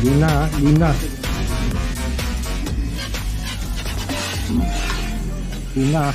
Game na ha, game na. Game na ha.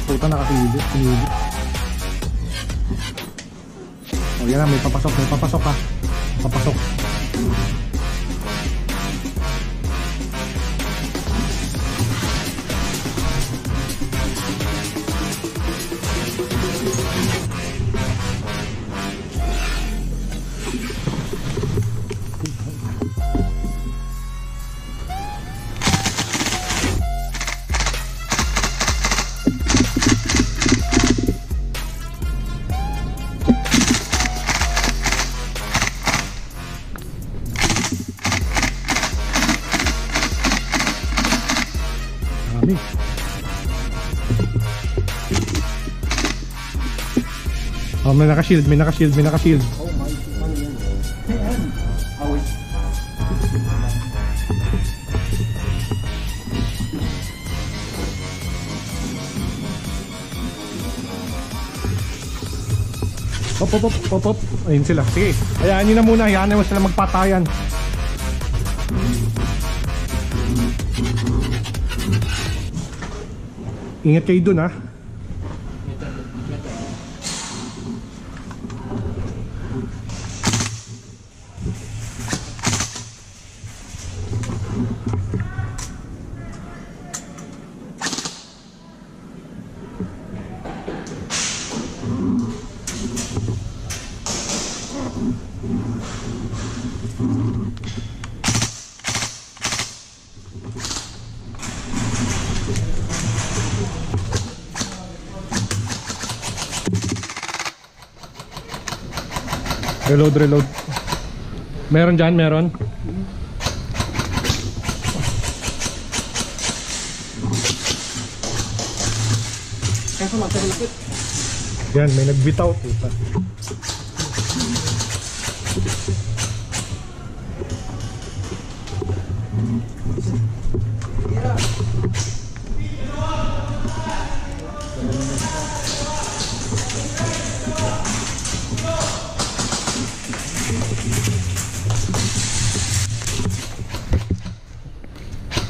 Puta, nakasilip. O yan na, may papasok ha. Papasok. Oh, may naka-shield. Oh my, ano yan? Ayan. Awit. Pop. Ayun sila. Sige, hayaan nyo na muna. Hayaan nyo sila magpatayan. Ingat kayo dun ha. Reload. Meron dyan, meron. Kaso magkalipit. Yan, may nagbitaw.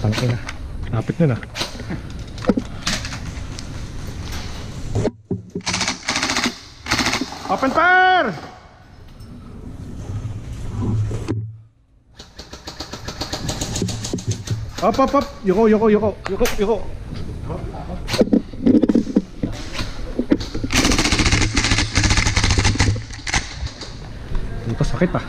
Tangina, lapit na. Open fire! Up. Yuko. Ito sakit ah.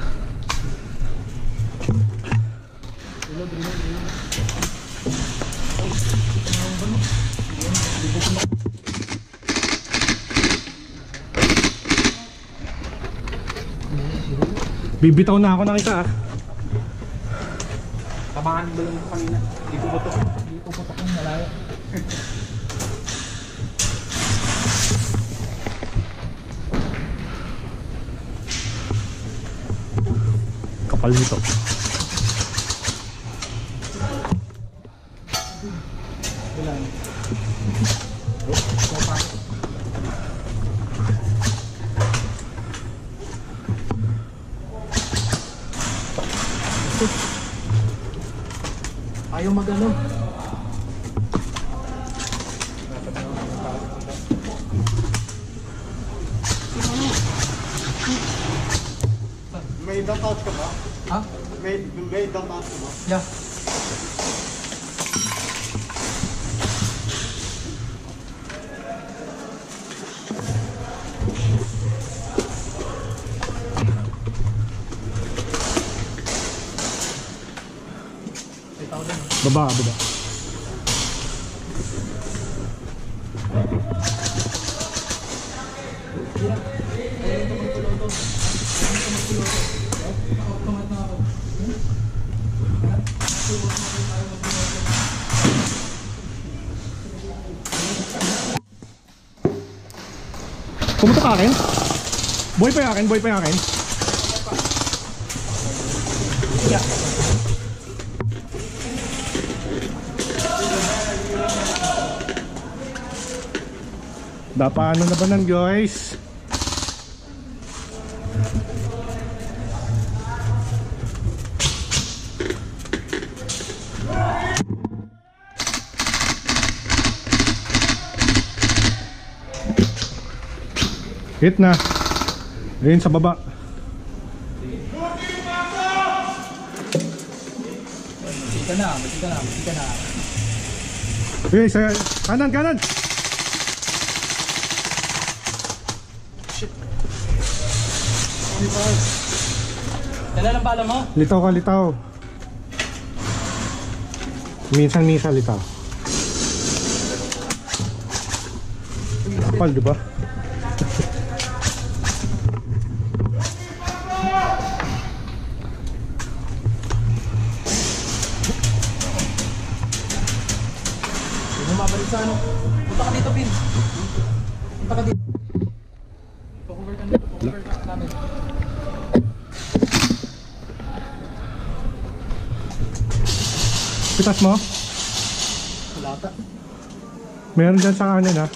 Bibitaw na ako, nakita ah. Tabangan mo lang kanina. Hindi ko putok ng malayo. Kapal nito. Ayaw magano. May dump out ka ba? Ha? May dump out ka ba? Yeah. Baba. Pumutok ka akin? Boy pa yung akin? Yeah. Paano na ba nan guys? Hit na. Ayun sa baba. Masika na. Eh, sa kanan. Dala lang bala mo? Litaw. Minsan litaw. Kapal, di ba? Bumabalik sa ano? Punta ka dito, Pin. Punta ka dito. Pa-cover ka namin. Pitas mo? Wala ta. Meron dyan sa kanan ha.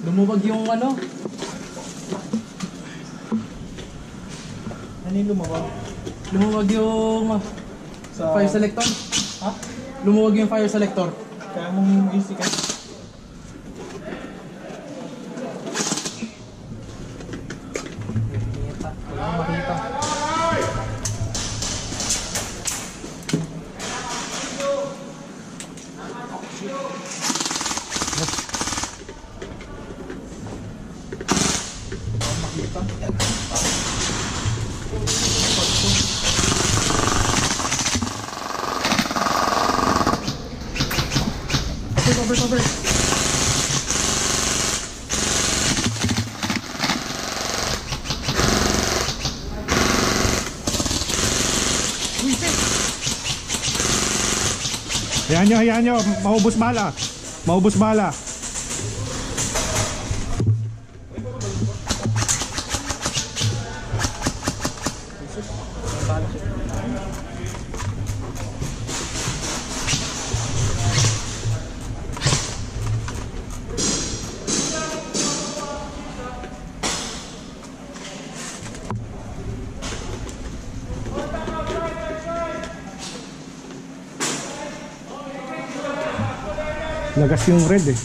Lumuwag yung ano? Ano yung lumawag? Lumuwag yung fire selector. Ha? Lumuwag yung fire selector. Kaya mong isikan. Wala makita. Cover. Hayaan nyo. Maubos bala. Lagas yung red eh.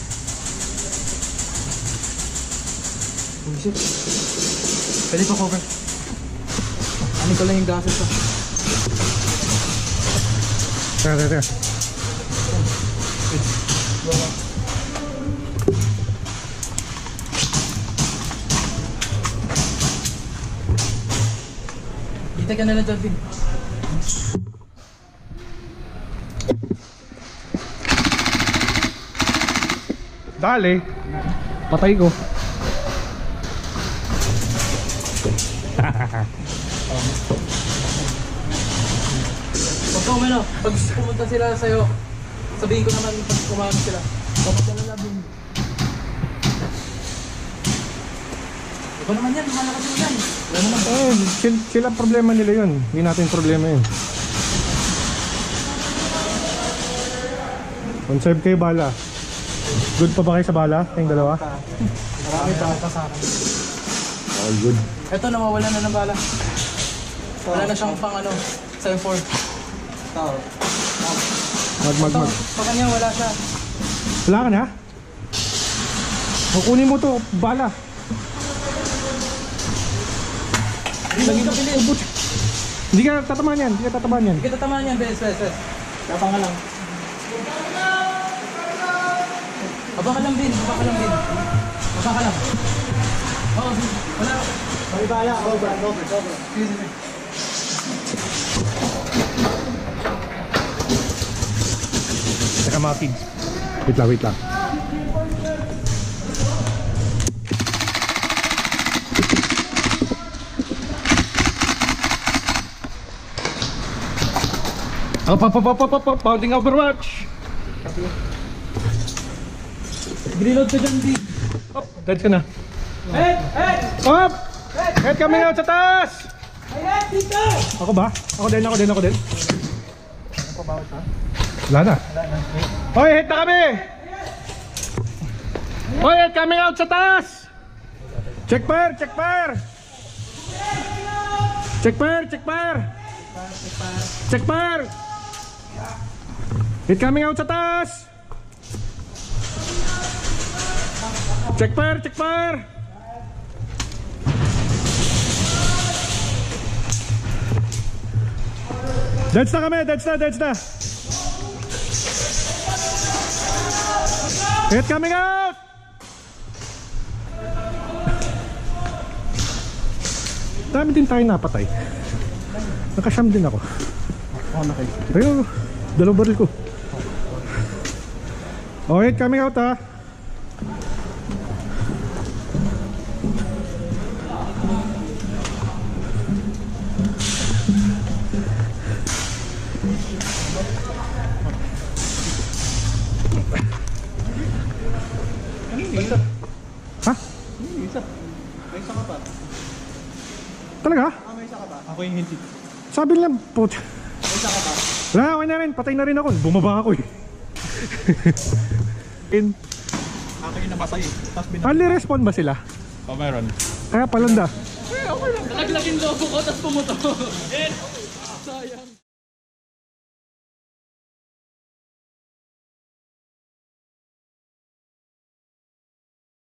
Pwede pa cover. Ano ko lang yung gases to. Tara. Dito ka na lang dyan, Pin. Dali. Patay ko. Pag pumunta sila sa'yo, sabihin ko naman pag kumano sila. Kapag ka lalabing. Ikaw naman yan, malakas mo yan. Wala naman. Sila problema nila yun. Hindi natin problema yun. Conserve kayo bala. Good pa ba kayo sa bala? Kayong dalawa? Marami pa sa akin. Oh, good. Ito, nawawala na ng bala. Wala na siyang pang ano, 7-4. Mag. Sa kanya, wala siya. Wala ka na? Kukunin mo to, bala. Hindi ka pilit. Hindi ka tatamaan yan. Hindi ka tatamaan yan, bes. Tapa nga lang. Aba ka lang, Bin. Aba ka lang. Oo, wala. May bala. Over. Sige. Teka mga kids. Wait lang. Up. Pounding Overwatch. Reload ka dyan, Bin. Up. Dead ka na. Head! Up! Head coming out sa taas! Ako ba? Ako din. Wala na. Hoy, hit na kami! Hoy, hit coming out sa taas! Check fire! Check fire! Check fire! Check fire! Check fire! Hit coming out sa taas! Check fire! Check fire! Deads na kami! Deads na! Hit coming out! Dami din tayo napatay. Nakasyam din ako. Ayun, dalawang baril ko. Oh, hit coming out ha. Ha? May isa ka pa. Talaga? May isa ka pa. Ako yung hindi. Sabi lang po. May isa ka pa. Wala, okay na rin. Patay na rin ako. Bumaba ako eh. Ako yung namatay. Tapos Only respawn ba sila? Oh, meron. Kaya palanda. Nalaglag yung logo ko, tapos pumuto. Sayang.